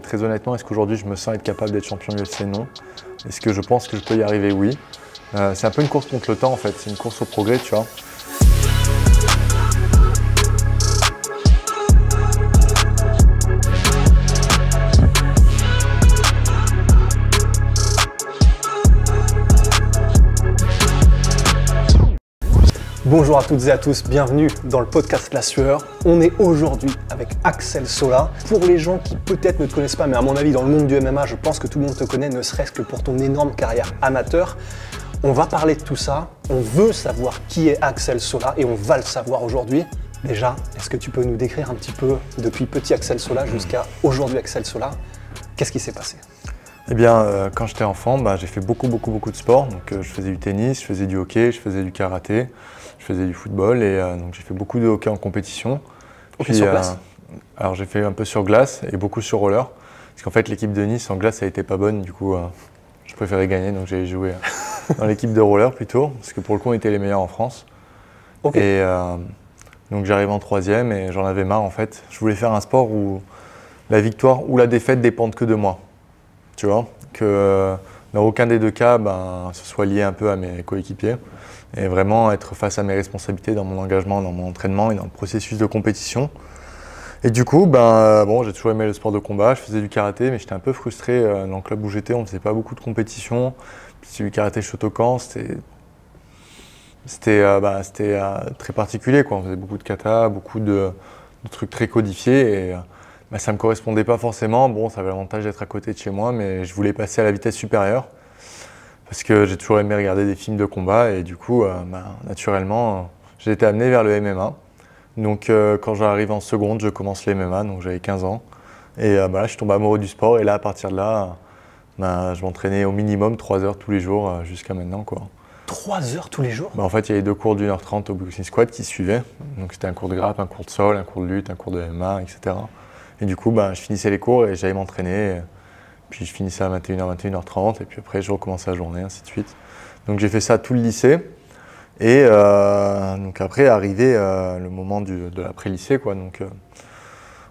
très honnêtement, est-ce qu'aujourd'hui je me sens être capable d'être champion UFC? Non. Est-ce que je pense que je peux y arriver? Oui. C'est un peu une course contre le temps en fait, c'est une course au progrès, tu vois. Bonjour à toutes et à tous, bienvenue dans le podcast La Sueur. On est aujourd'hui avec Axel Sola. Pour les gens qui peut-être ne te connaissent pas, mais à mon avis dans le monde du MMA, je pense que tout le monde te connaît, ne serait-ce que pour ton énorme carrière amateur. On va parler de tout ça, on veut savoir qui est Axel Sola et on va le savoir aujourd'hui. Déjà, est-ce que tu peux nous décrire un petit peu depuis petit Axel Sola jusqu'à aujourd'hui Axel Sola? Qu'est-ce qui s'est passé? Eh bien, quand j'étais enfant, j'ai fait beaucoup de sport. Donc, je faisais du tennis, je faisais du hockey, je faisais du karaté, je faisais du football et donc j'ai fait beaucoup de hockey en compétition. Hockey sur glace? Alors j'ai fait un peu sur glace et beaucoup sur roller. Parce qu'en fait, l'équipe de Nice en glace, elle était pas bonne. Du coup, je préférais gagner, donc j'ai joué dans l'équipe de roller plutôt. Parce que pour le coup, on était les meilleurs en France. Okay. Et donc j'arrive en troisième et j'en avais marre en fait. Je voulais faire un sport où la victoire ou la défaite dépendent que de moi. Tu vois, que dans aucun des deux cas, ce soit lié un peu à mes coéquipiers et vraiment être face à mes responsabilités dans mon engagement, dans mon entraînement et dans le processus de compétition. Et du coup, j'ai toujours aimé le sport de combat, je faisais du karaté, mais j'étais un peu frustré dans le club où j'étais, on ne faisait pas beaucoup de compétition. Puis du karaté Shotokan, c'était très particulier, quoi. On faisait beaucoup de kata, beaucoup de trucs très codifiés. Et, ça ne me correspondait pas forcément. Bon, ça avait l'avantage d'être à côté de chez moi, mais je voulais passer à la vitesse supérieure parce que j'ai toujours aimé regarder des films de combat et du coup, naturellement, j'ai été amené vers le MMA. Donc, quand j'arrive en seconde, je commence le MMA, donc j'avais 15 ans. Et je suis tombé amoureux du sport et là, à partir de là, je m'entraînais au minimum 3 heures tous les jours jusqu'à maintenant, quoi. 3 heures tous les jours? En fait, il y avait 2 cours d'1h30 au Boxing Squad qui suivaient. Donc, c'était un cours de grappe, un cours de sol, un cours de lutte, un cours de MMA, etc. Et du coup, je finissais les cours et j'allais m'entraîner. Puis je finissais à 21h, 21h30 et puis après je recommençais la journée, ainsi de suite. Donc j'ai fait ça tout le lycée. Et donc après est arrivé le moment de l'après-lycée, quoi. Donc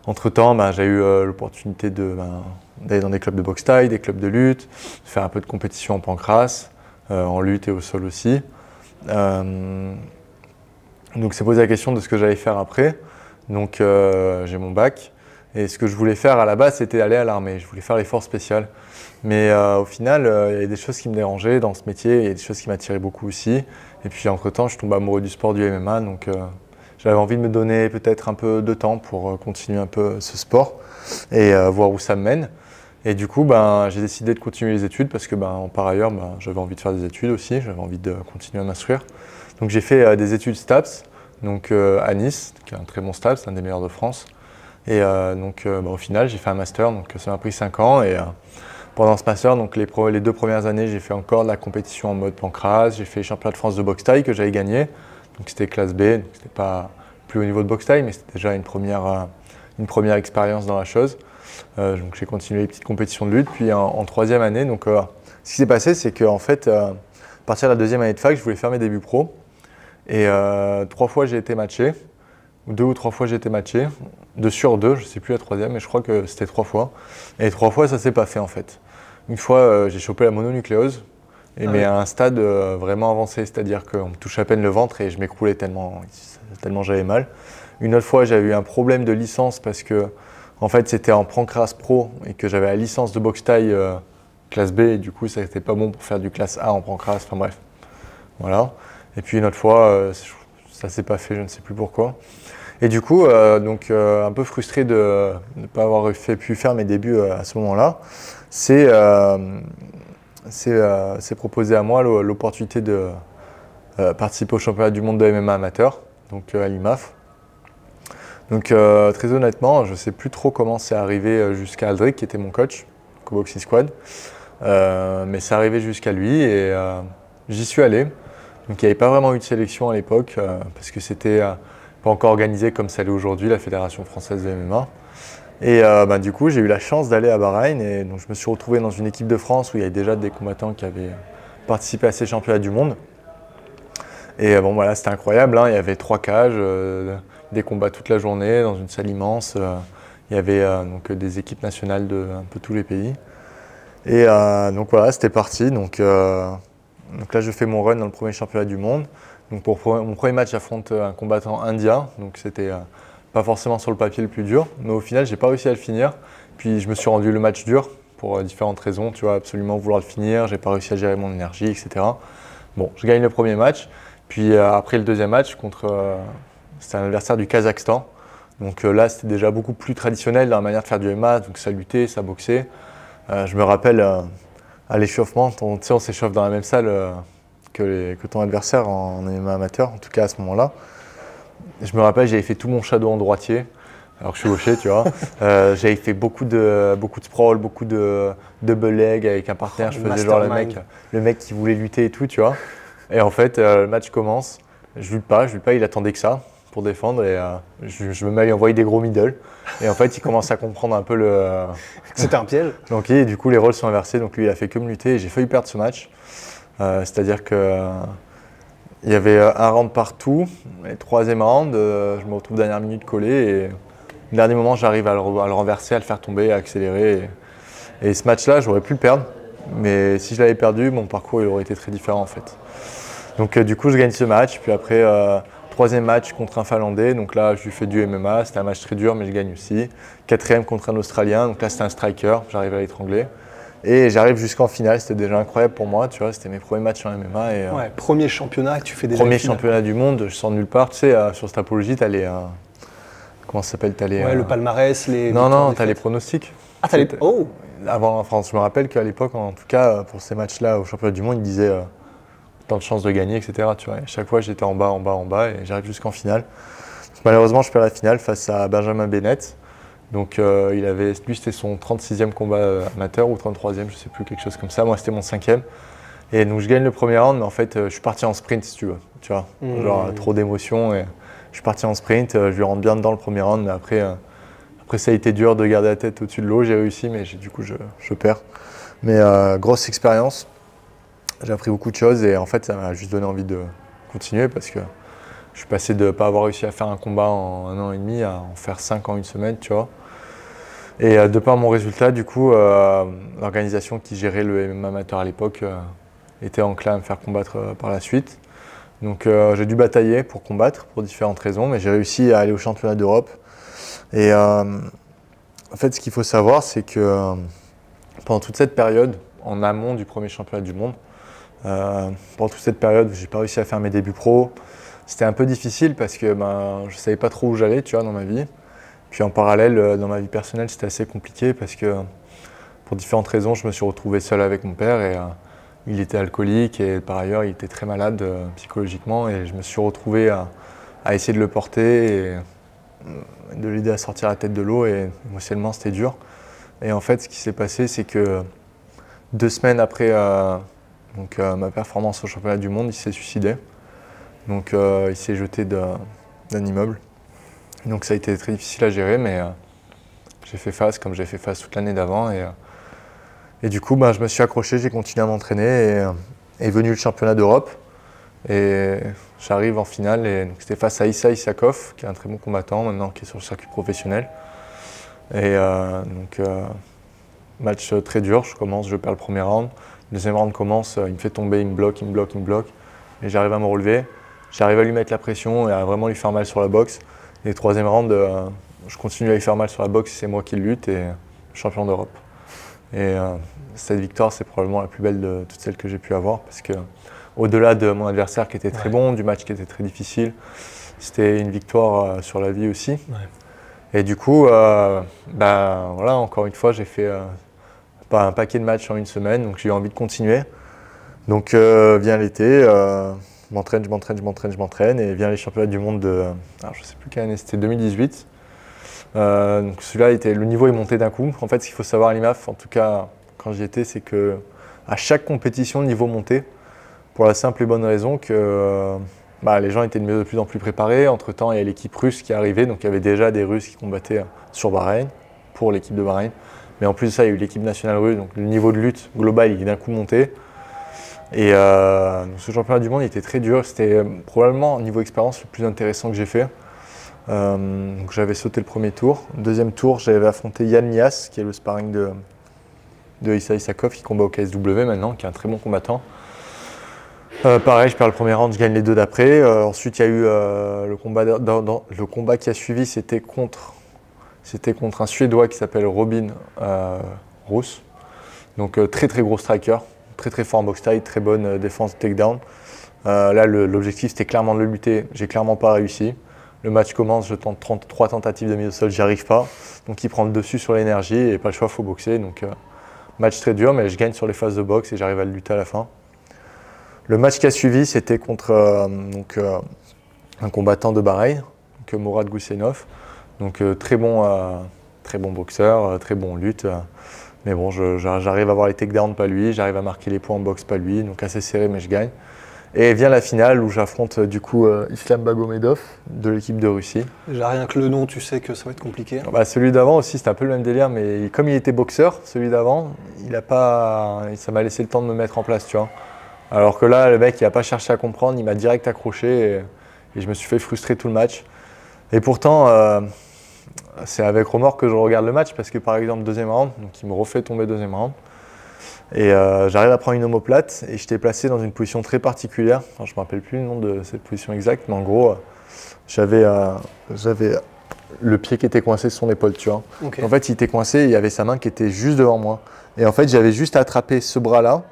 entre-temps, j'ai eu l'opportunité d'aller dans des clubs de boxe thaï, des clubs de lutte, de faire un peu de compétition en pancrace, en lutte et au sol aussi. Donc c'est posé la question de ce que j'allais faire après. Donc j'ai mon bac. Et ce que je voulais faire à la base, c'était aller à l'armée. Je voulais faire les forces spéciales. Mais au final, il y avait des choses qui me dérangeaient dans ce métier. Il y a des choses qui m'attiraient beaucoup aussi. Et puis entre-temps, je tombe amoureux du sport du MMA. Donc j'avais envie de me donner peut-être un peu de temps pour continuer un peu ce sport et voir où ça me mène. Et du coup, j'ai décidé de continuer les études parce que par ailleurs, j'avais envie de faire des études aussi. J'avais envie de continuer à m'instruire. Donc j'ai fait des études STAPS donc, à Nice, qui est un très bon STAPS, un des meilleurs de France. Et au final, j'ai fait un master, donc ça m'a pris 5 ans. Et pendant ce master, donc les 2 premières années, j'ai fait encore de la compétition en mode pancrace. J'ai fait les championnats de France de boxe thaï que j'avais gagné. Donc c'était classe B, donc c'était pas plus haut niveau de boxe thaï, mais c'était déjà une première expérience dans la chose. Donc j'ai continué les petites compétitions de lutte. Puis en 3e année, ce qui s'est passé, c'est qu'en fait, à partir de la 2e année de fac, je voulais faire mes débuts pro. Et 3 fois, j'ai été matché. 2 ou 3 fois j'ai été matché, 2 sur 2, je ne sais plus la 3e, mais je crois que c'était 3 fois. Et 3 fois ça ne s'est pas fait en fait. Une fois j'ai chopé la mononucléose, mais à un stade vraiment avancé, c'est-à-dire qu'on me touche à peine le ventre et je m'écroulais tellement j'avais mal. Une autre fois j'ai eu un problème de licence parce que en fait c'était en pancrace pro et que j'avais la licence de boxe thaï classe B et du coup ça n'était pas bon pour faire du classe A en pancrace, enfin bref. Voilà. Et puis une autre fois ça ne s'est pas fait, je ne sais plus pourquoi. Et du coup, un peu frustré de ne pas avoir pu faire mes débuts à ce moment-là, c'est proposé à moi l'opportunité de participer au championnat du monde de MMA amateur, donc à l'IMAF. Donc très honnêtement, je ne sais plus trop comment c'est arrivé jusqu'à Aldric, qui était mon coach, au Boxing Squad. Mais c'est arrivé jusqu'à lui et j'y suis allé. Donc il n'y avait pas vraiment eu de sélection à l'époque, parce que c'était pas encore organisé comme ça l'est aujourd'hui, la Fédération française de MMA. Et du coup, j'ai eu la chance d'aller à Bahreïn et donc je me suis retrouvé dans une équipe de France où il y avait déjà des combattants qui avaient participé à ces championnats du monde. Et c'était incroyable, hein. Il y avait 3 cages, des combats toute la journée dans une salle immense. Il Il y avait donc des équipes nationales de un peu tous les pays. Et donc voilà, c'était parti. Donc là, je fais mon run dans le premier championnat du monde. Donc pour mon premier match, j'affronte un combattant indien. Donc c'était pas forcément sur le papier le plus dur. Mais au final, j'ai pas réussi à le finir. Puis je me suis rendu le match dur pour différentes raisons. Tu vois, absolument vouloir le finir. J'ai pas réussi à gérer mon énergie, etc. Bon, je gagne le premier match. Puis après le deuxième match, c'était un adversaire du Kazakhstan. Donc là, c'était déjà beaucoup plus traditionnel dans la manière de faire du MMA. Donc ça luttait, ça boxait. Je me rappelle à l'échauffement, tu sais, on s'échauffe dans la même salle que ton adversaire en MMA amateur, en tout cas à ce moment-là. Je me rappelle, j'avais fait tout mon shadow en droitier, alors que je suis gaucher, tu vois. J'avais fait beaucoup de sprawl, beaucoup de double leg avec un partenaire. Je faisais genre le mec qui voulait lutter et tout, tu vois. Et en fait, le match commence, je lutte pas, il attendait que ça pour défendre et je me mets à lui envoyer des gros middle. Et en fait, il commence à comprendre un peu C'était un piège. Donc du coup, les rôles sont inversés. Donc lui, il a fait que me lutter et j'ai failli perdre ce match. C'est-à-dire que il y avait un round partout. Et troisième round, je me retrouve dernière minute collé et au dernier moment, j'arrive à le renverser, à le faire tomber, à accélérer. Et ce match-là, j'aurais pu le perdre. Mais si je l'avais perdu, mon parcours il aurait été très différent en fait. Donc du coup, je gagne ce match. Puis après, troisième match contre un Finlandais. Donc là, je lui fais du MMA. C'était un match très dur, mais je gagne aussi. Quatrième contre un Australien. Donc là, c'était un striker. J'arrive à l'étrangler. Et j'arrive jusqu'en finale. C'était déjà incroyable pour moi. Tu vois, c'était mes premiers matchs en MMA. Et, ouais, premier championnat que tu fais déjà. Premier championnat du monde. Je sors de nulle part. Tu sais, sur Stapology, tu as les. Comment ça s'appelle? Ouais, le palmarès, les. Non, tu as les pronostics. Ah, t'as les. Oh! Avant en France, je me rappelle qu'à l'époque, en tout cas, pour ces matchs-là au championnat du monde, ils disaient tant de chances de gagner, etc. Tu vois. Et chaque fois, j'étais en bas, et j'arrive jusqu'en finale. Donc, malheureusement, je perds la finale face à Benjamin Bennett. Donc, lui, c'était son 36e combat amateur ou 33e, je sais plus, quelque chose comme ça. Moi, c'était mon 5e. Et donc, je gagne le premier round, mais en fait, je suis parti en sprint, si tu veux. Tu vois, genre trop d'émotions. Et je suis parti en sprint, je lui rentre bien dedans le premier round, mais après, ça a été dur de garder la tête au-dessus de l'eau. J'ai réussi, mais du coup, je perds. Mais grosse expérience. J'ai appris beaucoup de choses et en fait, ça m'a juste donné envie de continuer parce que je suis passé de ne pas avoir réussi à faire un combat en 1 an et demi à en faire 5 en une semaine, tu vois. Et de par mon résultat, du coup, l'organisation qui gérait le MMA amateur à l'époque était enclin à me faire combattre par la suite. Donc j'ai dû batailler pour combattre pour différentes raisons, mais j'ai réussi à aller au championnat d'Europe. Et en fait, ce qu'il faut savoir, c'est que pendant toute cette période, en amont du premier championnat du monde, pendant toute cette période où j'ai pas réussi à faire mes débuts pro, c'était un peu difficile parce que je savais pas trop où j'allais, tu vois, dans ma vie. Puis en parallèle, dans ma vie personnelle, c'était assez compliqué parce que pour différentes raisons, je me suis retrouvé seul avec mon père et il était alcoolique et par ailleurs, il était très malade psychologiquement et je me suis retrouvé à essayer de le porter et de l'aider à sortir la tête de l'eau et émotionnellement, c'était dur. Et en fait, ce qui s'est passé, c'est que 2 semaines après ma performance au championnat du monde, il s'est suicidé. Donc il s'est jeté d'un immeuble. Donc ça a été très difficile à gérer, mais j'ai fait face comme j'ai fait face toute l'année d'avant. Et du coup, je me suis accroché, j'ai continué à m'entraîner et est venu le championnat d'Europe. Et j'arrive en finale et c'était face à Issa Issakov, qui est un très bon combattant maintenant, qui est sur le circuit professionnel. Et match très dur, je perds le premier round. Le deuxième round commence, il me fait tomber, il me bloque. Et j'arrive à me relever. J'arrive à lui mettre la pression et à vraiment lui faire mal sur la boxe. Et le troisième round, je continue à lui faire mal sur la boxe, c'est moi qui lutte et champion d'Europe. Et cette victoire, c'est probablement la plus belle de toutes celles que j'ai pu avoir parce que au-delà de mon adversaire qui était très bon, du match qui était très difficile, c'était une victoire sur la vie aussi. Ouais. Et du coup, voilà, encore une fois, j'ai fait un paquet de matchs en une semaine, donc j'ai eu envie de continuer. Donc vient l'été, je m'entraîne et vient les championnats du monde alors je ne sais plus quelle année, c'était 2018. Donc celui-là, le niveau est monté d'un coup. En fait, ce qu'il faut savoir à l'IMAF, en tout cas quand j'y étais, c'est que à chaque compétition, le niveau montait pour la simple et bonne raison que les gens étaient de plus en plus préparés. Entre-temps, il y a l'équipe russe qui est arrivée, donc il y avait déjà des Russes qui combattaient sur Bahreïn, pour l'équipe de Bahreïn. Mais en plus de ça, il y a eu l'équipe nationale russe, donc le niveau de lutte global, il est d'un coup monté. Et ce championnat du monde, il était très dur. C'était probablement, au niveau expérience, le plus intéressant que j'ai fait. Donc j'avais sauté le premier tour. Deuxième tour, j'avais affronté Yann Mias, qui est le sparring de Issa Isakov, qui combat au KSW maintenant, qui est un très bon combattant. Pareil, je perds le premier round, je gagne les deux d'après. Ensuite, il y a eu le combat qui a suivi, c'était contre un Suédois qui s'appelle Robin Roos. Donc très très gros striker, très très fort en box taille, très bonne défense takedown. Là, l'objectif c'était clairement de le lutter, j'ai clairement pas réussi. Le match commence, je tente 33 tentatives de mise au sol, j'y arrive pas. Donc il prend le dessus sur l'énergie et pas le choix, il faut boxer. Donc match très dur, mais je gagne sur les phases de boxe et j'arrive à le lutter à la fin. Le match qui a suivi, c'était contre un combattant de Bahreïn, Morad Gousseinov. Donc très bon boxeur, très bon en lutte. Mais bon, j'arrive à avoir les takedowns, pas lui. J'arrive à marquer les points en boxe, pas lui. Donc assez serré, mais je gagne. Et vient la finale où j'affronte du coup Islam Bagomedov de l'équipe de Russie. Déjà rien que le nom, tu sais que ça va être compliqué. Bah, celui d'avant aussi, c'était un peu le même délire, mais comme il était boxeur, celui d'avant, ça m'a laissé le temps de me mettre en place, tu vois. Alors que là, le mec, il n'a pas cherché à comprendre, il m'a direct accroché et je me suis fait frustrer tout le match. Et pourtant, c'est avec remords que je regarde le match parce que par exemple, deuxième round, donc il me refait tomber deuxième round. Et j'arrive à prendre une omoplate et j'étais placé dans une position très particulière. Enfin, je ne me rappelle plus le nom de cette position exacte, mais en gros, j'avais le pied qui était coincé sur son épaule, tu vois. Okay. En fait, il était coincé et il y avait sa main qui était juste devant moi. Et en fait, j'avais juste à attraper ce bras-là,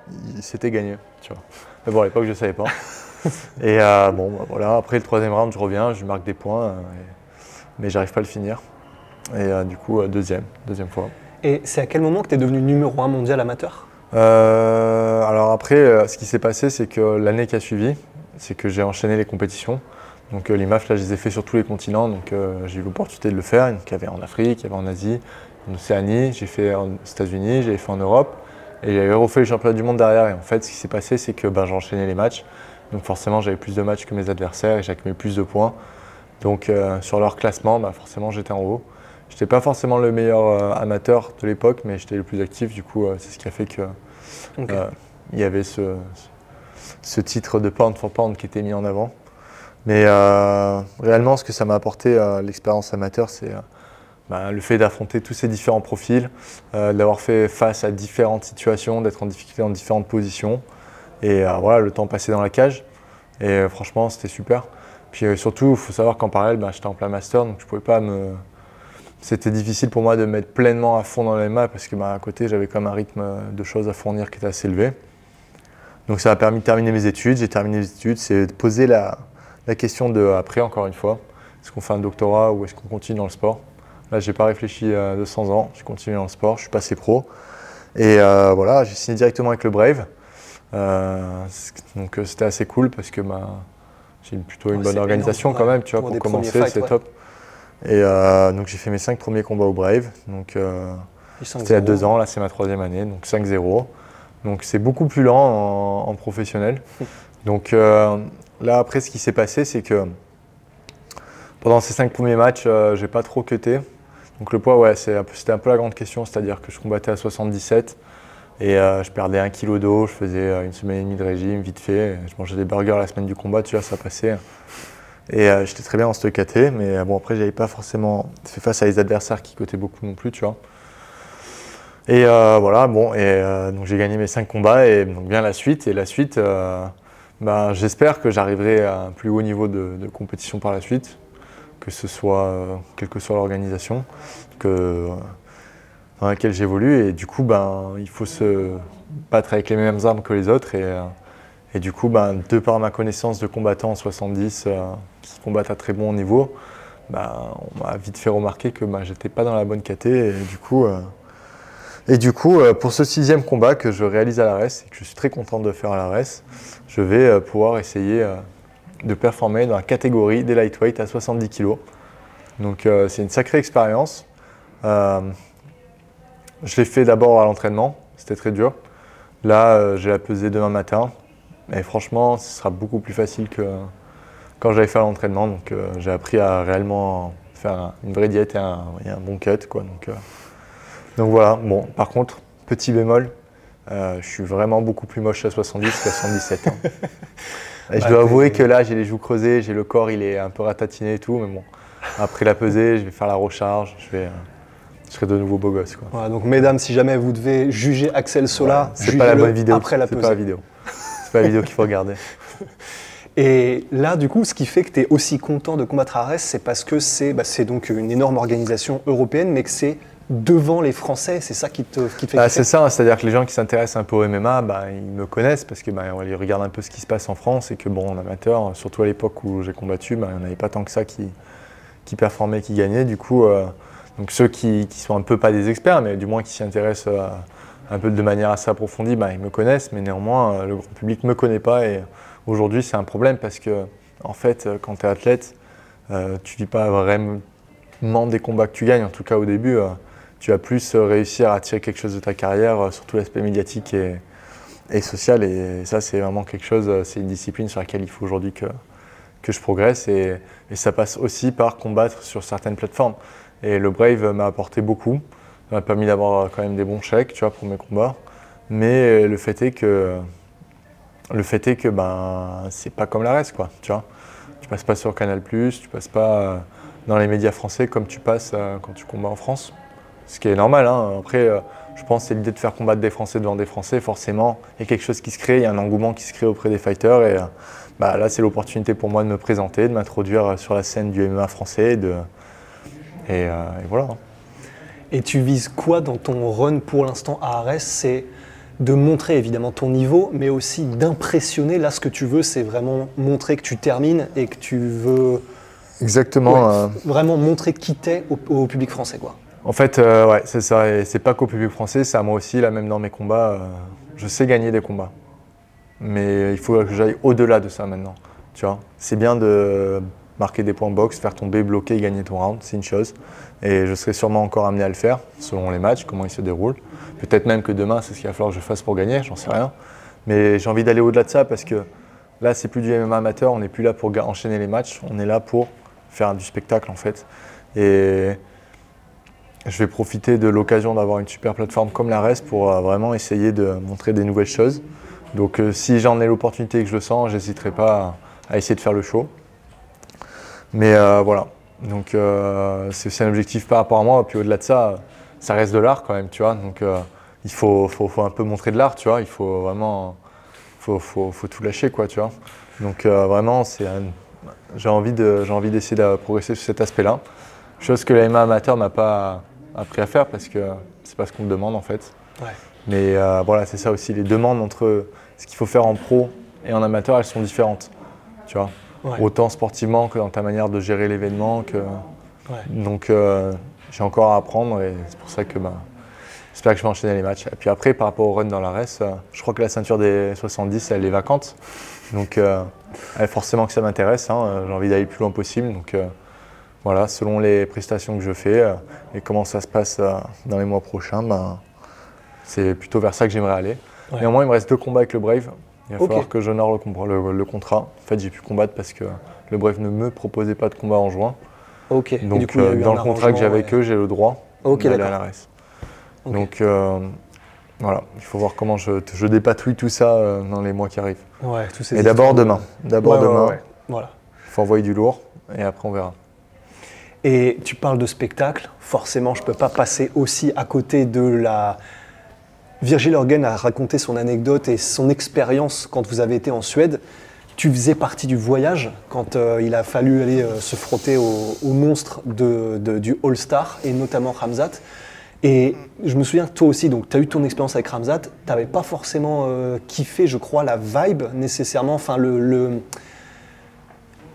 c'était gagné, tu vois. Mais bon, à l'époque, je ne savais pas. Et bon, bah, voilà, après le troisième round, je reviens, je marque des points, mais j'arrive pas à le finir. Et du coup, deuxième fois. Et c'est à quel moment que tu es devenu numéro 1 mondial amateur ? Alors après, ce qui s'est passé, c'est que l'année qui a suivi, c'est que j'ai enchaîné les compétitions. Donc les MAF, là, je les ai fait sur tous les continents, donc j'ai eu l'opportunité de le faire. Donc, il y avait en Afrique, il y avait en Asie, en Océanie, j'ai fait aux États-Unis, j'ai fait en Europe. Et j'avais refait les championnats du monde derrière. Et en fait, ce qui s'est passé, c'est que j'ai enchaîné les matchs. Donc forcément, j'avais plus de matchs que mes adversaires et j'accumulais plus de points. Donc sur leur classement, forcément, j'étais en haut. Je n'étais pas forcément le meilleur amateur de l'époque, mais j'étais le plus actif. Du coup, c'est ce qui a fait que il y avait ce titre de pound for pound qui était mis en avant. Mais réellement, ce que ça m'a apporté, l'expérience amateur, c'est le fait d'affronter tous ces différents profils, d'avoir fait face à différentes situations, d'être en difficulté dans différentes positions. Et voilà, le temps passé dans la cage. Et franchement, c'était super. Puis surtout, il faut savoir qu'en parallèle, j'étais en plein master, donc je pouvais pas C'était difficile pour moi de me mettre pleinement à fond dans les MMA parce que à côté, j'avais quand même un rythme de choses à fournir qui était assez élevé. Donc ça m'a permis de terminer mes études. J'ai terminé mes études. C'est de poser la question de après, encore une fois, est-ce qu'on fait un doctorat ou est-ce qu'on continue dans le sport? Là, j'ai pas réfléchi 200 ans. J'ai continué dans le sport. Je suis passé pro. Et voilà, j'ai signé directement avec le Brave. Donc c'était assez cool parce que j'ai plutôt une bonne organisation quand même, tu vois, pour commencer, c'est top. Et donc j'ai fait mes 5 premiers combats au Brave, donc c'était il y a 2 ans, là c'est ma 3e année, donc 5-0. Donc c'est beaucoup plus lent en professionnel. Donc là après ce qui s'est passé, c'est que pendant ces 5 premiers matchs, j'ai pas trop cuté. Donc le poids, c'était un peu la grande question, c'est-à-dire que je combattais à 77. Et je perdais 1 kg d'eau, je faisais 1 semaine et demie de régime, vite fait. Je mangeais des burgers la semaine du combat, tu vois, ça passait. Et j'étais très bien en stock KT, mais bon, après, j'avais pas forcément fait face à des adversaires qui cotaient beaucoup non plus, tu vois. Et voilà, bon, donc j'ai gagné mes 5 combats et donc bien la suite. Et la suite, j'espère que j'arriverai à un plus haut niveau de compétition par la suite, que ce soit, quelle que soit l'organisation, dans laquelle j'évolue, et du coup il faut se battre avec les mêmes armes que les autres et du coup de par ma connaissance de combattants en 70 qui combattent à très bon niveau, on m'a vite fait remarquer que j'étais pas dans la bonne caté et du coup pour ce 6e combat que je réalise à l'ARES et que je suis très content de faire à l'ARES, je vais pouvoir essayer de performer dans la catégorie des lightweight à 70 kg. Donc c'est une sacrée expérience. Je l'ai fait d'abord à l'entraînement, c'était très dur. Là, j'ai la pesée demain matin. Mais franchement, ce sera beaucoup plus facile que quand j'avais fait à l'entraînement. Donc j'ai appris à réellement faire une vraie diète et un bon cut, quoi. Donc voilà, bon, par contre, petit bémol, je suis vraiment beaucoup plus moche à 70 qu'à 77. Et je dois avouer que là, j'ai les joues creusées, j'ai le corps, il est un peu ratatiné et tout, mais bon. Après la pesée, je vais faire la recharge, je serai de nouveau beau gosse, quoi. Voilà, donc mesdames, si jamais vous devez juger Axel Sola, c'est pas la bonne vidéo. après la pesée. C'est pas la vidéo. C'est pas la vidéo qu'il faut regarder. Et là, du coup, ce qui fait que tu es aussi content de combattre à Arès, c'est parce que c'est donc une énorme organisation européenne, mais que c'est devant les Français, c'est ça qui te fait kiffer. C'est ça, c'est-à-dire que les gens qui s'intéressent un peu au MMA, ils me connaissent parce que ils regardent un peu ce qui se passe en France et que en amateur, surtout à l'époque où j'ai combattu, il n'y en avait pas tant que ça qui performaient, qui gagnaient. Du coup, donc ceux qui sont un peu pas des experts, mais du moins qui s'y intéressent un peu de manière assez approfondie, ils me connaissent, mais néanmoins le grand public ne me connaît pas. Et aujourd'hui, c'est un problème parce que en fait, quand tu es athlète, tu ne vis pas vraiment des combats que tu gagnes, en tout cas au début. Tu vas plus réussir à tirer quelque chose de ta carrière, surtout l'aspect médiatique et social. Et ça, c'est vraiment quelque chose, c'est une discipline sur laquelle il faut aujourd'hui que je progresse. Et ça passe aussi par combattre sur certaines plateformes. Et le Brave m'a apporté beaucoup. Ça m'a permis d'avoir quand même des bons chèques, tu vois, pour mes combats. Mais le fait est que c'est pas comme la reste, quoi, tu vois. Tu passes pas sur Canal+, tu passes pas dans les médias français comme tu passes quand tu combats en France. Ce qui est normal, hein. Après, je pense que c'est l'idée de faire combattre des Français devant des Français. Forcément, il y a quelque chose qui se crée, il y a un engouement qui se crée auprès des fighters. Et là, c'est l'opportunité pour moi de me présenter, de m'introduire sur la scène du MMA français. Et voilà. Et tu vises quoi dans ton run pour l'instant à Arès? C'est de montrer évidemment ton niveau, mais aussi d'impressionner. Là, ce que tu veux, c'est vraiment montrer que tu termines et que tu veux exactement, vraiment montrer qui t'es au public français, quoi. En fait, c'est ça. Et c'est pas qu'au public français, c'est à moi aussi. Là, même dans mes combats, je sais gagner des combats. Mais il faut que j'aille au-delà de ça maintenant. Tu vois, c'est bien de marquer des points boxe, faire tomber, bloquer et gagner ton round, c'est une chose. Et je serai sûrement encore amené à le faire, selon les matchs, comment ils se déroulent. Peut-être même que demain, c'est ce qu'il va falloir que je fasse pour gagner, j'en sais rien. Mais j'ai envie d'aller au-delà de ça parce que là, c'est plus du MMA amateur, on n'est plus là pour enchaîner les matchs, on est là pour faire du spectacle en fait. Et je vais profiter de l'occasion d'avoir une super plateforme comme la RES pour vraiment essayer de montrer des nouvelles choses. Donc si j'en ai l'opportunité et que je le sens, j'hésiterai pas à essayer de faire le show. Mais voilà, donc c'est aussi un objectif par rapport à moi. Puis au-delà de ça, ça reste de l'art quand même, tu vois. Donc il faut un peu montrer de l'art, tu vois. Il faut vraiment, faut tout lâcher, quoi, tu vois. Donc vraiment, j'ai envie d'essayer de progresser sur cet aspect-là. Chose que la MMA amateur m'a pas appris à faire parce que c'est pas ce qu'on me demande en fait. Ouais. Mais voilà, c'est ça aussi. Les demandes entre ce qu'il faut faire en pro et en amateur, elles sont différentes, tu vois. Ouais. Autant sportivement que dans ta manière de gérer l'événement. Ouais. Donc j'ai encore à apprendre et c'est pour ça que j'espère que je vais enchaîner les matchs. Et puis après, par rapport au run dans la RES, je crois que la ceinture des 70, elle est vacante. Donc forcément que ça m'intéresse, hein, j'ai envie d'aller le plus loin possible. Donc voilà, selon les prestations que je fais et comment ça se passe dans les mois prochains, c'est plutôt vers ça que j'aimerais aller. Ouais. Néanmoins, il me reste 2 combats avec le Brave. Il va falloir que j'honore le contrat. En fait, j'ai pu combattre parce que le Brave ne me proposait pas de combat en juin. Okay. Donc, du coup, dans le contrat que j'ai avec eux, j'ai le droit d'aller à la RES. Okay. Donc, voilà, il faut voir comment je dépatouille tout ça dans les mois qui arrivent. Ouais, tous ces et d'abord demain. D'abord demain. Ouais. Voilà. Il faut envoyer du lourd et après on verra. Et tu parles de spectacle. Forcément, je ne peux pas passer aussi à côté de la... Virgil Orgen a raconté son anecdote et son expérience quand vous avez été en Suède. Tu faisais partie du voyage quand il a fallu aller se frotter aux monstres du All-Star et notamment Khamzat. Et je me souviens que toi aussi, tu as eu ton expérience avec Khamzat, tu n'avais pas forcément kiffé, je crois, la vibe nécessairement, enfin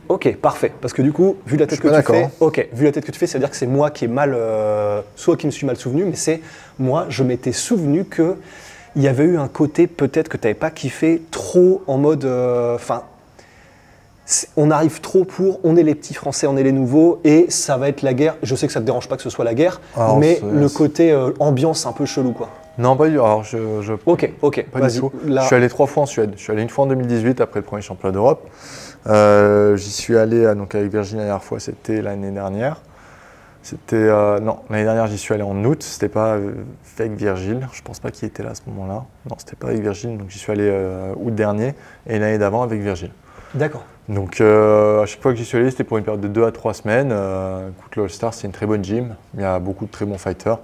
Ok, parfait. Parce que du coup, vu la tête que tu fais, vu la tête que tu fais, ça veut dire que c'est moi qui ai mal, soit qui me suis mal souvenu, mais c'est moi, je m'étais souvenu que il y avait eu un côté peut-être que tu n'avais pas kiffé trop en mode, on arrive trop on est les petits Français, on est les nouveaux et ça va être la guerre. Je sais que ça te dérange pas que ce soit la guerre, mais le côté ambiance un peu chelou, quoi. Non, pas du tout. Alors, Ok, pas du tout. Là... Je suis allé 3 fois en Suède. Je suis allé une fois en 2018 après le premier championnat d'Europe. J'y suis allé donc avec Virgile la dernière fois, c'était l'année dernière. Non, l'année dernière j'y suis allé en août, c'était pas avec Virgile, je pense pas qu'il était là à ce moment-là. Non, c'était pas avec Virgile, donc j'y suis allé août dernier et l'année d'avant avec Virgile. D'accord. Donc à chaque fois que j'y suis allé, c'était pour une période de 2 à 3 semaines. Écoute, le All-Star, c'est une très bonne gym. Il y a beaucoup de très bons fighters.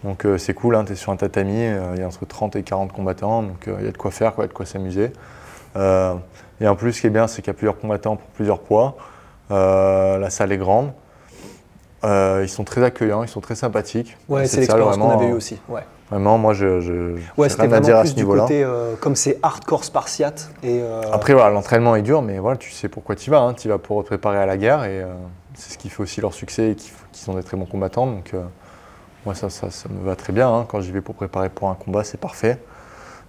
Donc c'est cool, hein, tu es sur un tatami, il y a entre 30 et 40 combattants, donc il y a de quoi faire, quoi, il y a de quoi s'amuser. Et en plus, ce qui est bien, c'est qu'il y a plusieurs combattants pour plusieurs poids. La salle est grande. Ils sont très accueillants, ils sont très sympathiques. Ouais, c'est l'expérience qu'on avait eue aussi. Ouais. Vraiment, moi, c'était rien à dire à ce du niveau-là. côté, comme c'est hardcore spartiate. Après, voilà, l'entraînement est dur, mais voilà, tu sais pourquoi tu y vas. Hein. Tu y vas pour te préparer à la guerre et c'est ce qui fait aussi leur succès et qui sont des très bons combattants. Donc, moi, ça me va très bien. Hein. Quand j'y vais pour préparer pour un combat, c'est parfait.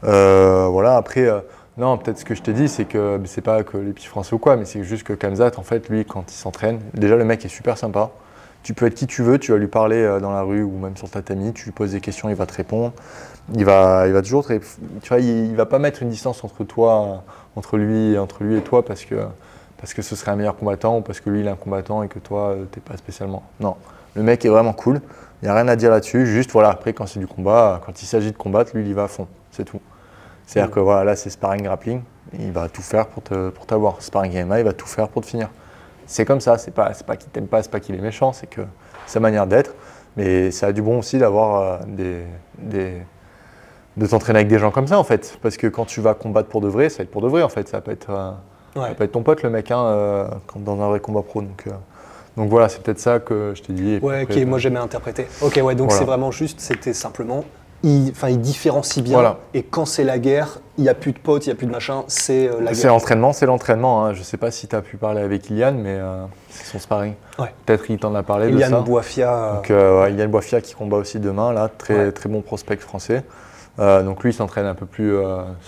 Voilà, après, non, peut-être ce que je t'ai dit, c'est que c'est pas que les petits français ou quoi, mais c'est juste que Khamzat, en fait, lui, quand il s'entraîne, déjà, le mec est super sympa. Tu peux être qui tu veux, tu vas lui parler dans la rue ou même sur le tatami, tu lui poses des questions, il va te répondre. Il va toujours, tu vois, il va pas mettre une distance entre lui et toi parce que ce serait un meilleur combattant ou parce que lui il est un combattant et que toi t'es pas spécialement. Non, le mec est vraiment cool, il n'y a rien à dire là-dessus, juste voilà, après quand c'est du combat, quand il s'agit de combattre, lui il y va à fond, c'est tout. C'est-à-dire que voilà, là c'est sparring grappling, il va tout faire pour t'avoir. Sparring MMA, il va tout faire pour te finir. C'est comme ça, c'est pas qu'il t'aime pas, c'est pas qu'il est méchant, c'est que sa manière d'être. Mais ça a du bon aussi d'avoir de t'entraîner avec des gens comme ça en fait. Parce que quand tu vas combattre pour de vrai, ça va être pour de vrai en fait. Ça peut être ton pote le mec hein, dans un vrai combat pro. Donc voilà, c'est peut-être ça que je t'ai dit. Ouais, ok, moi j'aimais interpréter. Ok, ouais, donc c'est vraiment juste, c'était simplement, il différencie bien. Voilà. Et quand c'est la guerre, il n'y a plus de potes, il n'y a plus de machin, c'est la guerre. C'est l'entraînement. Hein. Je ne sais pas si tu as pu parler avec Ilian, mais c'est son sparring. Ouais. Peut-être qu'il t'en a parlé de ça. Ilian Boifia. Donc Ilian Boifia qui combat aussi demain, là, très bon prospect français. Donc lui, il s'entraîne un peu plus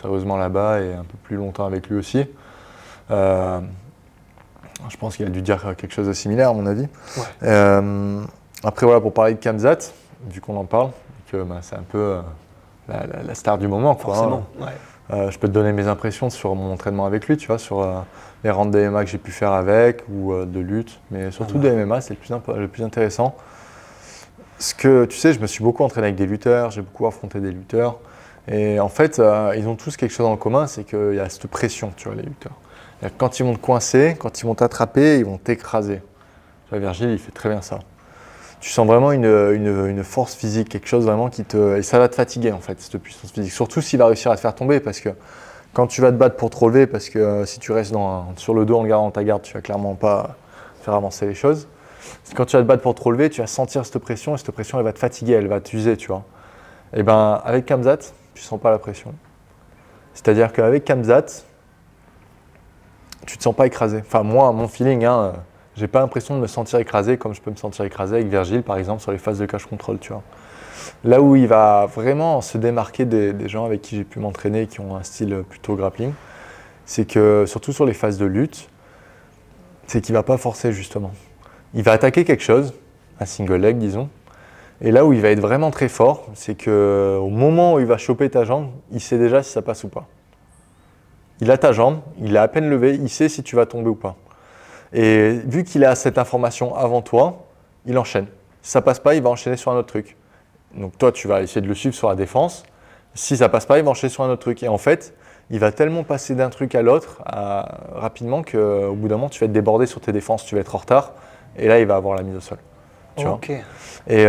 sérieusement là-bas et un peu plus longtemps avec lui aussi. Je pense qu'il a dû dire quelque chose de similaire, à mon avis. Ouais. Après, voilà, pour parler de Khamzat, vu qu'on en parle, c'est un peu la star du moment. Quoi, forcément, ouais. Je peux te donner mes impressions sur mon entraînement avec lui, tu vois, sur les rounds de MMA que j'ai pu faire avec ou de lutte, mais surtout de MMA, c'est le plus intéressant. Parce que, tu sais, je me suis beaucoup entraîné avec des lutteurs, j'ai beaucoup affronté des lutteurs. Et en fait, ils ont tous quelque chose en commun, c'est qu'il y a cette pression, tu vois, les lutteurs. Quand ils vont te coincer, quand ils vont t'attraper, ils vont t'écraser. Tu vois, Virgile, il fait très bien ça. Tu sens vraiment une force physique, quelque chose vraiment qui te... Et ça va te fatiguer, en fait, cette puissance physique. Surtout s'il va réussir à te faire tomber, parce que quand tu vas te battre pour te relever, parce que si tu restes sur le dos en gardant ta garde, tu vas clairement pas faire avancer les choses. Quand tu vas te battre pour te relever, tu vas sentir cette pression et cette pression, elle va te fatiguer, elle va t'user, tu vois. Et ben avec Khamzat, tu sens pas la pression. C'est-à-dire qu'avec Khamzat, tu te sens pas écrasé. Enfin moi, mon feeling, hein, j'ai pas l'impression de me sentir écrasé comme je peux me sentir écrasé avec Virgile, par exemple, sur les phases de catch control, tu vois. Là où il va vraiment se démarquer des gens avec qui j'ai pu m'entraîner, qui ont un style plutôt grappling, c'est que, surtout sur les phases de lutte, c'est qu'il va pas forcer justement. Il va attaquer quelque chose, un single leg disons, et là où il va être vraiment très fort, c'est qu'au moment où il va choper ta jambe, il sait déjà si ça passe ou pas. Il a ta jambe, il est à peine levé, il sait si tu vas tomber ou pas. Et vu qu'il a cette information avant toi, il enchaîne. Si ça passe pas, il va enchaîner sur un autre truc. Donc toi, tu vas essayer de le suivre sur la défense. Si ça passe pas, il va enchaîner sur un autre truc. Et en fait, il va tellement passer d'un truc à l'autre rapidement qu'au bout d'un moment, tu vas être débordé sur tes défenses, tu vas être en retard. Et là, il va avoir la mise au sol. Tu vois. Et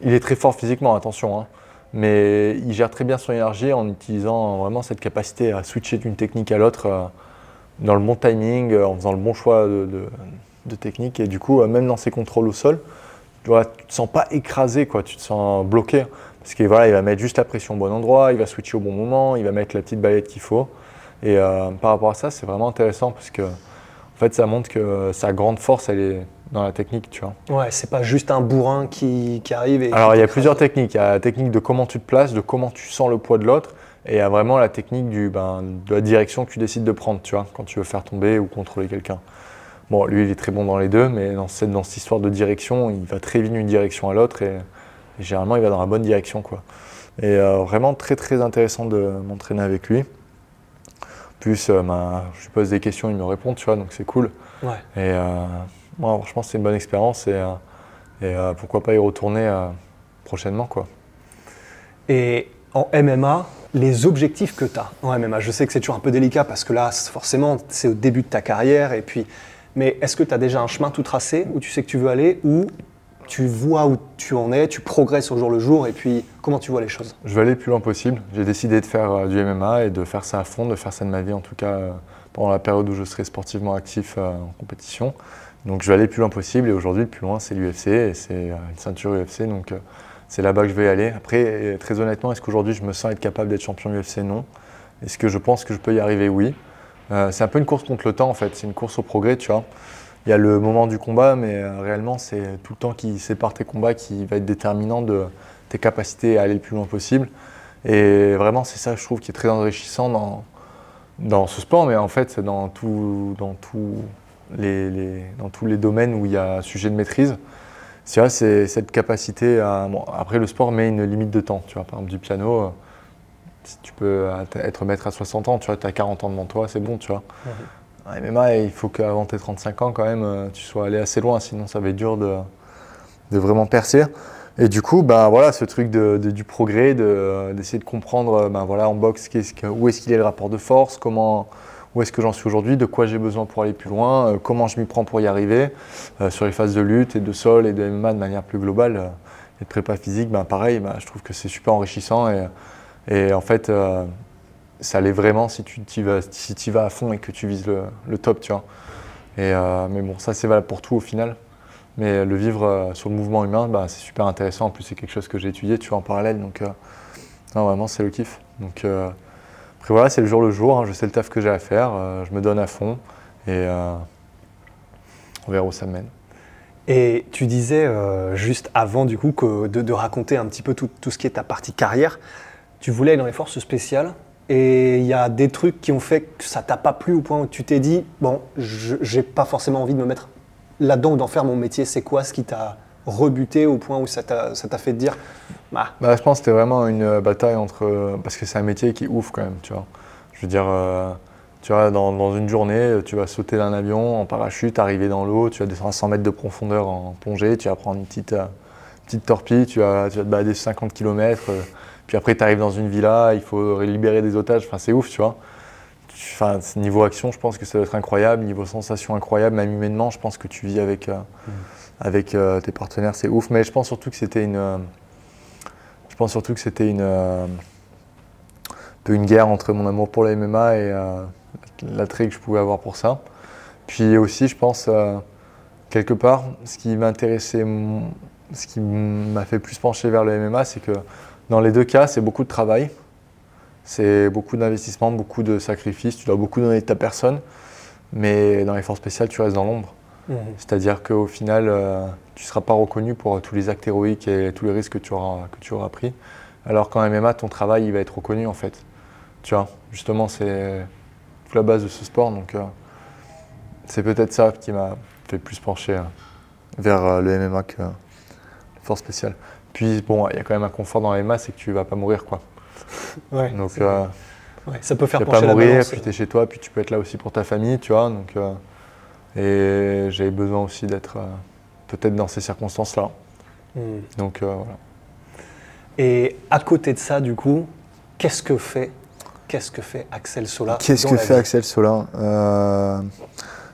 il est très fort physiquement, attention. Hein. Mais il gère très bien son énergie en utilisant vraiment cette capacité à switcher d'une technique à l'autre dans le bon timing, en faisant le bon choix de technique. Et du coup, même dans ses contrôles au sol, tu ne te sens pas écrasé, quoi. Tu te sens bloqué. Parce qu'il voilà, il va mettre juste la pression au bon endroit, il va switcher au bon moment, il va mettre la petite balayette qu'il faut. Et par rapport à ça, c'est vraiment intéressant parce que en fait, ça montre que sa grande force, elle est dans la technique, tu vois. Ouais, c'est pas juste un bourrin qui arrive et... Alors, il y a plusieurs techniques. Il y a la technique de comment tu te places, de comment tu sens le poids de l'autre. Et il y a vraiment la technique de la direction que tu décides de prendre, tu vois, quand tu veux faire tomber ou contrôler quelqu'un. Bon, lui, il est très bon dans les deux, mais dans cette histoire de direction, il va très vite d'une direction à l'autre et généralement, il va dans la bonne direction, quoi. Et vraiment très, très intéressant de m'entraîner avec lui. Plus, je lui pose des questions, il me répond, tu vois, donc c'est cool. Ouais. Et moi, franchement, c'est une bonne expérience et pourquoi pas y retourner prochainement, quoi. Et en MMA, Les objectifs que tu as en MMA, je sais que c'est toujours un peu délicat parce que là, forcément, c'est au début de ta carrière. Mais est-ce que tu as déjà un chemin tout tracé où tu sais que tu veux aller, ou tu vois où tu en es, tu progresses au jour le jour, et puis comment tu vois les choses? Je veux aller le plus loin possible. J'ai décidé de faire du MMA et de faire ça à fond, de faire ça de ma vie en tout cas pendant la période où je serai sportivement actif en compétition. Donc je vais aller le plus loin possible et aujourd'hui le plus loin c'est l'UFC et c'est une ceinture UFC, donc c'est là-bas que je vais aller. Après, très honnêtement, est-ce qu'aujourd'hui je me sens être capable d'être champion UFC? Non. Est-ce que je pense que je peux y arriver? Oui. C'est un peu une course contre le temps en fait, c'est une course au progrès, tu vois. Il y a le moment du combat, mais réellement, c'est tout le temps qui sépare tes combats qui va être déterminant de tes capacités à aller le plus loin possible. Et vraiment, c'est ça, je trouve, qui est très enrichissant dans ce sport, mais en fait, dans tous les domaines où il y a un sujet de maîtrise. C'est cette capacité à… Bon, après, le sport met une limite de temps. Tu vois, par exemple, du piano, si tu peux être maître à 60 ans, tu vois, as 40 ans devant toi, c'est bon, tu vois. En MMA, il faut qu'avant tes 35 ans, quand même, tu sois allé assez loin, sinon ça va être dur de vraiment percer. Et du coup, ben, voilà, ce truc du progrès, d'essayer de comprendre ben, voilà, en boxe où est-ce qu'il est le rapport de force, où est-ce que j'en suis aujourd'hui, de quoi j'ai besoin pour aller plus loin, comment je m'y prends pour y arriver, sur les phases de lutte et de sol et de MMA de manière plus globale, et de prépa physique, ben, pareil, ben, je trouve que c'est super enrichissant et en fait, ça l'est vraiment si tu y vas à fond et que tu vises le top, tu vois. Mais bon, ça c'est valable pour tout au final. Mais le vivre sur le mouvement humain, bah, c'est super intéressant. En plus, c'est quelque chose que j'ai étudié, tu vois, en parallèle. Donc, non, vraiment, c'est le kiff. Donc, après, voilà, c'est le jour. Hein, je sais le taf que j'ai à faire. Je me donne à fond. Et on verra où ça me mène. Et tu disais juste avant, du coup, de raconter un petit peu tout ce qui est ta partie carrière, tu voulais aller dans les forces spéciales. Et il y a des trucs qui ont fait que ça t'a pas plu au point où tu t'es dit, bon, j'ai pas forcément envie de me mettre là-dedans ou d'en faire mon métier. C'est quoi ce qui t'a rebuté au point où ça t'a fait te dire, bah, je pense que c'était vraiment une bataille parce que c'est un métier qui est ouf quand même, tu vois. Je veux dire, tu vois, dans une journée, tu vas sauter d'un avion en parachute, arriver dans l'eau, tu vas descendre à 100 mètres de profondeur en plongée, tu vas prendre une petite torpille, tu vas te balader 50 km. Puis après, tu arrives dans une villa, il faut libérer des otages. Enfin, c'est ouf, tu vois. Enfin, niveau action, je pense que ça doit être incroyable. Niveau sensation, incroyable. Même humainement, je pense que tu vis avec tes partenaires, c'est ouf. Mais je pense surtout que c'était une guerre entre mon amour pour la MMA et l'attrait que je pouvais avoir pour ça. Puis aussi, je pense, quelque part, ce qui m'intéressait, ce qui m'a fait plus pencher vers le MMA, c'est que dans les deux cas, c'est beaucoup de travail, c'est beaucoup d'investissement, beaucoup de sacrifices, tu dois beaucoup donner de ta personne, mais dans les forces spéciales, tu restes dans l'ombre. C'est-à-dire qu'au final, tu ne seras pas reconnu pour tous les actes héroïques et tous les risques que tu auras pris, alors qu'en MMA, ton travail, il va être reconnu en fait. Tu vois, justement, c'est toute la base de ce sport, donc c'est peut-être ça qui m'a fait plus pencher vers le MMA que les forces spéciales. Puis bon, il y a quand même un confort dans les MMA, c'est que tu vas pas mourir, quoi. Ouais, donc ça peut faire tu vas pencher pas la mourir, balance. puis tu es chez toi, puis tu peux être là aussi pour ta famille, tu vois. Donc, et j'avais besoin aussi d'être peut-être dans ces circonstances-là. Donc voilà. Et à côté de ça, du coup, qu'est-ce que fait Axel Sola? Qu'est-ce que fait Axel Sola?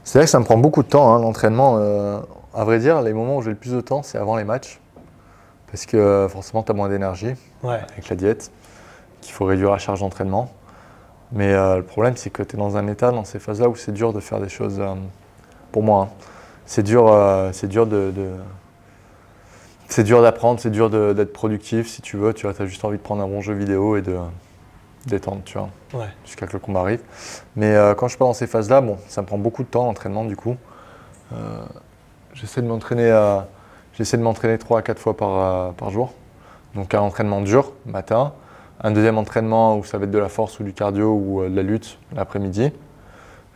C'est vrai que ça me prend beaucoup de temps, hein, l'entraînement. À vrai dire, les moments où j'ai le plus de temps, c'est avant les matchs. Parce que forcément, tu as moins d'énergie avec la diète, qu'il faut réduire la charge d'entraînement. Mais le problème, c'est que tu es dans un état, dans ces phases-là, où c'est dur de faire des choses, pour moi. Hein. C'est dur d'apprendre, c'est dur d'être productif, si tu veux. Tu as juste envie de prendre un bon jeu vidéo et de détendre, tu vois, jusqu'à que le combat arrive. Mais quand je suis pas dans ces phases-là, bon, ça me prend beaucoup de temps, l'entraînement, du coup. J'essaie de m'entraîner 3 à 4 fois par jour. Donc un entraînement dur, matin. Un deuxième entraînement où ça va être de la force ou du cardio ou de la lutte l'après-midi.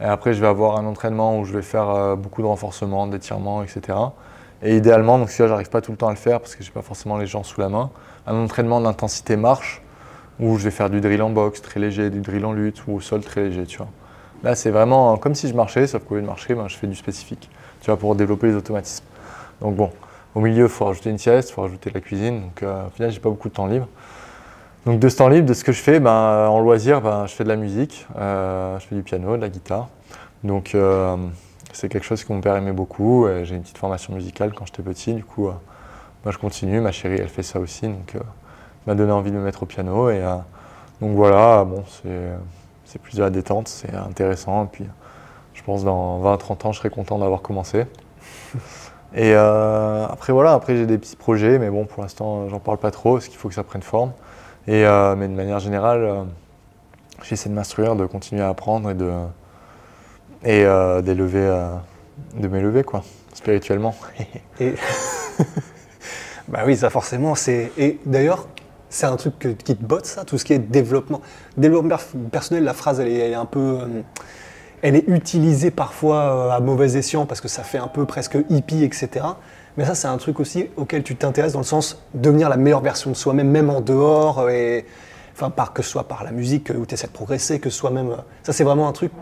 Et après, je vais avoir un entraînement où je vais faire beaucoup de renforcement, d'étirement, etc. Et idéalement, donc celui-là, j'arrive pas tout le temps à le faire parce que j'ai pas forcément les gens sous la main. Un entraînement d'intensité marche où je vais faire du drill en boxe très léger, du drill en lutte ou au sol très léger, tu vois. Là, c'est vraiment comme si je marchais, sauf qu'au lieu de marcher, je fais du spécifique, tu vois, pour développer les automatismes. Donc bon, au milieu, il faut rajouter une sieste, il faut rajouter de la cuisine. Donc au final, j'ai pas beaucoup de temps libre. Donc de ce temps libre, de ce que je fais, en loisir, je fais de la musique, je fais du piano, de la guitare. Donc c'est quelque chose que mon père aimait beaucoup. J'ai une petite formation musicale quand j'étais petit, du coup je continue. Ma chérie, elle fait ça aussi, donc m'a donné envie de me mettre au piano. Et donc voilà, bon, c'est plus de la détente, c'est intéressant. Et puis je pense dans 20-30 ans, je serai content d'avoir commencé. Et après voilà, après j'ai des petits projets, mais bon, pour l'instant, j'en parle pas trop, parce qu'il faut que ça prenne forme. Mais de manière générale, j'essaie de m'instruire, de continuer à apprendre et de m'élever quoi, spirituellement. Et bah oui, ça forcément, et d'ailleurs, c'est un truc qui te botte ça, tout ce qui est développement. Développement personnel, la phrase, elle est un peu, elle est utilisée parfois à mauvais escient parce que ça fait un peu presque hippie, etc. Mais ça, c'est un truc aussi auquel tu t'intéresses dans le sens devenir la meilleure version de soi-même, même en dehors, que ce soit par la musique où tu essaies de progresser, que ce soit même. Ça, c'est vraiment un truc,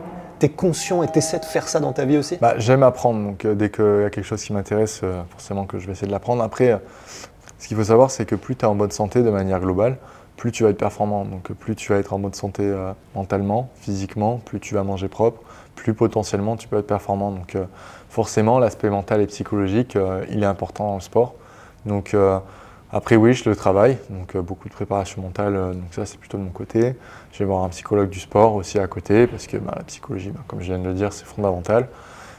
tu es conscient et tu essaies de faire ça dans ta vie aussi? J'aime apprendre, donc dès qu'il y a quelque chose qui m'intéresse, forcément que je vais essayer de l'apprendre. Après, ce qu'il faut savoir, c'est que plus tu es en bonne santé de manière globale, plus tu vas être performant. Donc plus tu vas être en bonne santé mentalement, physiquement, plus tu vas manger propre, plus potentiellement tu peux être performant. Donc forcément, l'aspect mental et psychologique, il est important dans le sport. Donc après, oui, je le travaille, donc beaucoup de préparation mentale, donc ça c'est plutôt de mon côté. Je vais voir un psychologue du sport aussi à côté, parce que la psychologie, comme je viens de le dire, c'est fondamental.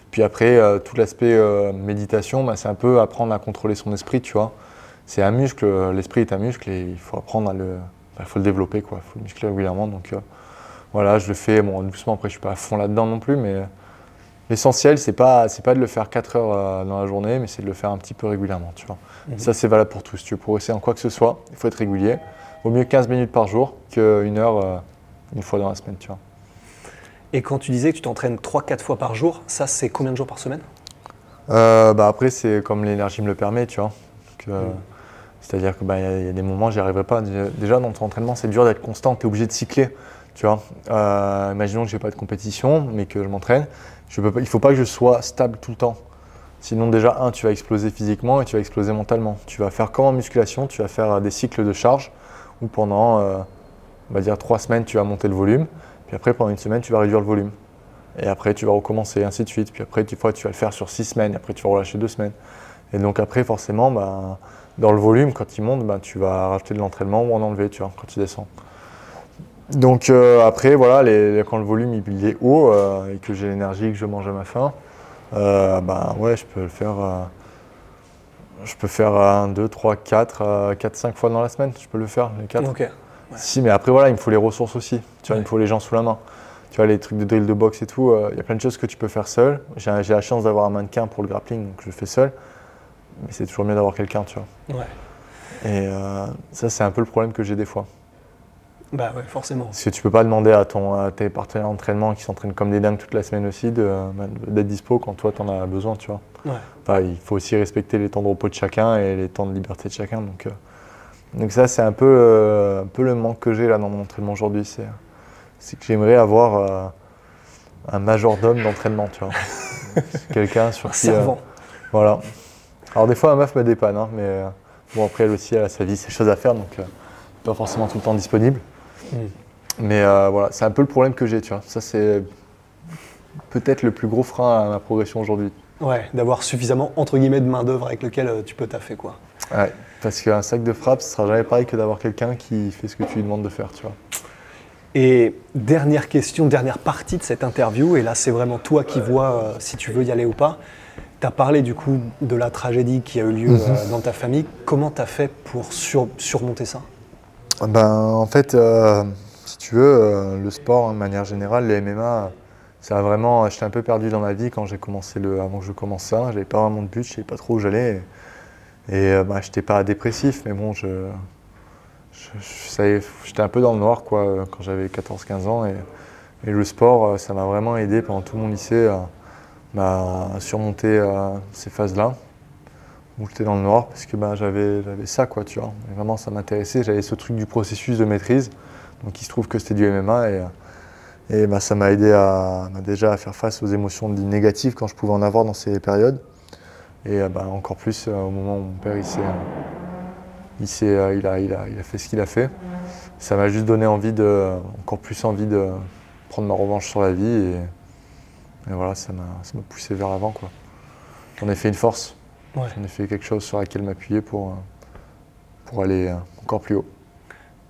Puis après, tout l'aspect méditation, c'est un peu apprendre à contrôler son esprit, tu vois. C'est un muscle, l'esprit est un muscle et il faut apprendre à faut le développer, quoi. Il faut le muscler régulièrement. Donc voilà, je le fais doucement. Après, je suis pas à fond là-dedans non plus, mais l'essentiel, c'est pas de le faire 4 heures dans la journée, mais c'est de le faire un petit peu régulièrement, tu vois. Ça, c'est valable pour tous. Tu veux progresser en quoi que ce soit, il faut être régulier. Vaut mieux 15 minutes par jour qu'une heure une fois dans la semaine, tu vois. Et quand tu disais que tu t'entraînes 3-4 fois par jour, ça, c'est combien de jours par semaine? Après, c'est comme l'énergie me le permet, tu vois. C'est-à-dire que y a des moments, j'y arriverai pas. Déjà, dans ton entraînement, c'est dur d'être constant, tu es obligé de cycler. Tu vois. Imaginons que je n'ai pas de compétition, mais que je m'entraîne. Il ne faut pas que je sois stable tout le temps. Sinon, déjà, tu vas exploser physiquement et tu vas exploser mentalement. Tu vas faire comme en musculation, tu vas faire des cycles de charge où pendant, on va dire 3 semaines, tu vas monter le volume. Puis après, pendant une semaine, tu vas réduire le volume. Et après, tu vas recommencer, ainsi de suite. Puis après, tu vas le faire sur 6 semaines. Après, tu vas relâcher 2 semaines. Et donc après, forcément, dans le volume, quand il monte, tu vas rajouter de l'entraînement ou en enlever, tu vois, quand il descend. Donc après, voilà, quand le volume il est haut et que j'ai l'énergie, que je mange à ma faim, ouais, je peux le faire. Je peux faire 1, 2, 3, 4, 5 fois dans la semaine. Je peux le faire, les 4. Okay. Ouais. Si, mais après, voilà, il me faut les ressources aussi. Tu vois, il me faut les gens sous la main. Tu vois, les trucs de drill de boxe et tout, il y a plein de choses que tu peux faire seul. J'ai la chance d'avoir un mannequin pour le grappling, donc je le fais seul. Mais c'est toujours mieux d'avoir quelqu'un, tu vois. Ouais. Et ça, c'est un peu le problème que j'ai des fois. Bah ouais, forcément. Parce que tu peux pas demander à tes partenaires d'entraînement qui s'entraînent comme des dingues toute la semaine aussi d'être dispo quand toi t'en as besoin, tu vois. Ouais. Enfin, il faut aussi respecter les temps de repos de chacun et les temps de liberté de chacun. Donc ça, c'est un peu le manque que j'ai là dans mon entraînement aujourd'hui. C'est que j'aimerais avoir un majordome d'entraînement, tu vois. Quelqu'un sur qui… voilà. Alors des fois, ma meuf me dépanne, hein, mais bon, après, elle aussi, elle a sa vie, ses choses à faire, donc pas forcément tout le temps disponible. Mais voilà, c'est un peu le problème que j'ai, tu vois. Ça, c'est peut-être le plus gros frein à ma progression aujourd'hui. Ouais, d'avoir suffisamment, entre guillemets, de main-d'œuvre avec lequel tu peux taffer, quoi. Ouais, parce qu'un sac de frappe, ce sera jamais pareil que d'avoir quelqu'un qui fait ce que tu lui demandes de faire, tu vois. Et dernière question, dernière partie de cette interview, et là, c'est vraiment toi qui vois si tu veux y aller ou pas. Tu as parlé du coup de la tragédie qui a eu lieu dans ta famille. Comment tu as fait pour surmonter ça? En fait, si tu veux, le sport, de manière générale, le MMA, ça a vraiment… J'étais un peu perdu dans ma vie quand j'ai commencé avant que je commence ça. J'avais pas vraiment de but, je savais pas trop où j'allais. Et j'étais pas dépressif, mais bon, j'étais un peu dans le noir quoi, quand j'avais 14-15 ans. Et le sport, ça m'a vraiment aidé pendant tout mon lycée à surmonter ces phases-là, où j'étais dans le noir, parce que j'avais ça, quoi, tu vois. Et vraiment, ça m'intéressait, j'avais ce truc du processus de maîtrise. Donc il se trouve que c'était du MMA et ça m'a aidé déjà à faire face aux émotions négatives quand je pouvais en avoir dans ces périodes. Et encore plus au moment où mon père il a fait ce qu'il a fait. ça m'a juste donné encore plus envie de prendre ma revanche sur la vie. Et voilà, ça m'a poussé vers l'avant, quoi. J'en ai fait une force. Ouais. J'en ai fait quelque chose sur laquelle m'appuyer pour aller encore plus haut.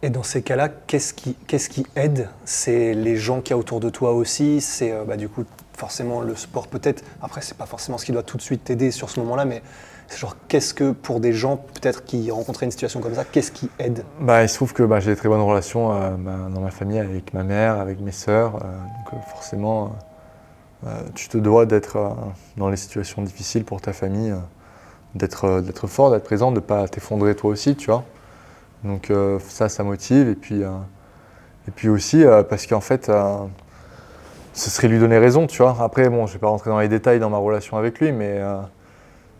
Et dans ces cas-là, qu'est-ce qui aide? C'est les gens qu'il y a autour de toi aussi? C'est du coup forcément le sport peut-être? Après, c'est pas forcément ce qui doit tout de suite t'aider sur ce moment-là, mais c'est genre qu'est-ce que pour des gens peut-être qui rencontraient une situation comme ça, qu'est-ce qui aide? Il se trouve que j'ai des très bonnes relations dans ma famille avec ma mère, avec mes sœurs. Donc forcément, tu te dois d'être dans les situations difficiles pour ta famille, d'être fort, d'être présent, de ne pas t'effondrer toi aussi, tu vois. Donc ça motive. Et puis aussi parce qu'en fait, ce serait lui donner raison, tu vois. Après, bon, je ne vais pas rentrer dans les détails dans ma relation avec lui, mais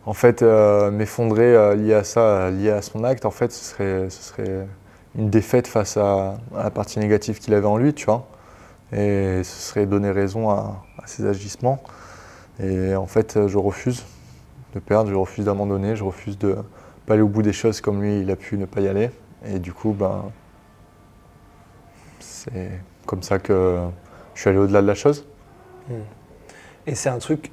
en fait, m'effondrer lié à ça, lié à son acte, en fait, ce serait une défaite face à la partie négative qu'il avait en lui, tu vois. Et ce serait donner raison à ses agissements. Et en fait, je refuse de perdre, je refuse d'abandonner, je refuse de pas aller au bout des choses comme lui, il a pu ne pas y aller. Et du coup, c'est comme ça que je suis allé au-delà de la chose. Et c'est un truc,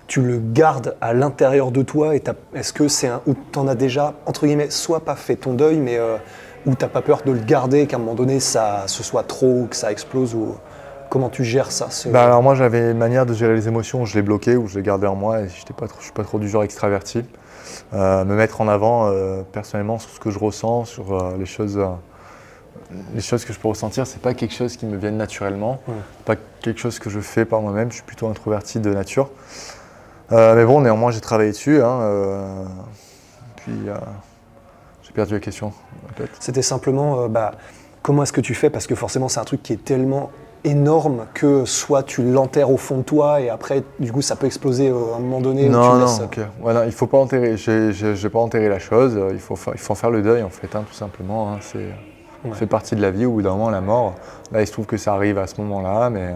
tu le gardes à l'intérieur de toi, et est-ce que c'est où tu en as déjà, entre guillemets, soit pas fait ton deuil, mais où tu n'as pas peur de le garder, qu'à un moment donné, ce soit trop, ou que ça explose, ou comment tu gères ça? Alors moi, j'avais une manière de gérer les émotions où je les bloquais, où je les gardais en moi, et je suis pas trop du genre extraverti. Me mettre en avant personnellement sur ce que je ressens, sur les choses que je peux ressentir, c'est pas quelque chose qui me vienne naturellement, pas quelque chose que je fais par moi-même, je suis plutôt introverti de nature. Mais bon, néanmoins, j'ai travaillé dessus. Puis j'ai perdu la question. C'était simplement, comment est-ce que tu fais? Parce que forcément, c'est un truc qui est tellement énorme que soit tu l'enterres au fond de toi et après, du coup, ça peut exploser à un moment donné. Non, ok. Ouais, non, il faut pas enterrer. J'ai pas enterré la chose. Il faut en faire le deuil, en fait, tout simplement. Ça fait partie de la vie. Au bout d'un moment, la mort. Là, il se trouve que ça arrive à ce moment-là, mais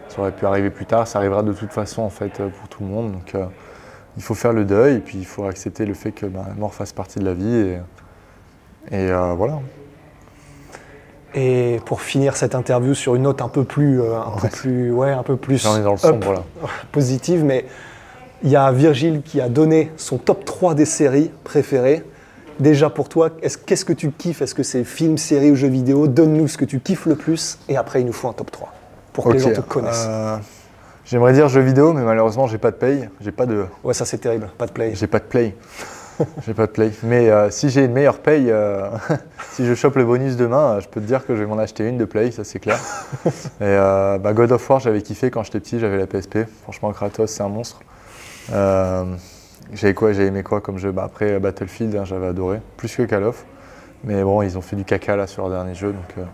ça aurait pu arriver plus tard. Ça arrivera de toute façon, en fait, pour tout le monde. Donc, il faut faire le deuil et puis il faut accepter le fait que la mort fasse partie de la vie. Et voilà. Et pour finir cette interview sur une note un peu plus on est dans le sombre, là. Positive, mais il y a Virgile qui a donné son top 3 des séries préférées. Déjà pour toi, qu'est-ce que tu kiffes? Est-ce que c'est films, séries ou jeux vidéo? Donne-nous ce que tu kiffes le plus et après il nous faut un top 3 pour que les gens te connaissent. J'aimerais dire jeux vidéo, mais malheureusement j'ai pas de play. Ouais, ça c'est terrible, pas de play. J'ai pas de play. J'ai pas de play. Mais si j'ai une meilleure paye, si je chope le bonus demain, je peux te dire que je vais m'en acheter une de play, ça c'est clair. Et God of War, j'avais kiffé quand j'étais petit, j'avais la PSP. Franchement, Kratos, c'est un monstre. J'ai aimé quoi comme jeu? Après Battlefield, j'avais adoré, plus que Call of. Mais bon, ils ont fait du caca là sur leur dernier jeu, donc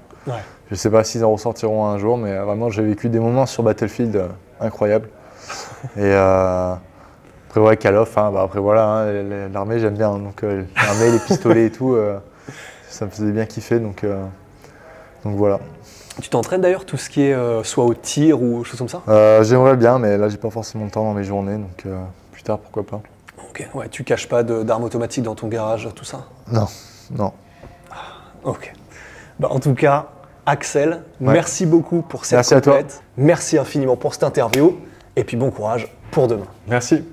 je sais pas s'ils en ressortiront un jour, mais vraiment j'ai vécu des moments sur Battlefield incroyables. Et après ouais, Call of, après voilà, l'armée j'aime bien, donc l'armée, les pistolets et tout, ça me faisait bien kiffer, donc voilà. Tu t'entraînes d'ailleurs tout ce qui est soit au tir ou choses comme ça? J'aimerais bien, mais là j'ai pas forcément le temps dans mes journées, donc plus tard pourquoi pas. Ok, ouais, tu caches pas d'armes automatiques dans ton garage, tout ça? Non. Ok. En tout cas, Axel, merci beaucoup pour cette complète. Merci infiniment pour cette interview et puis bon courage pour demain. Merci.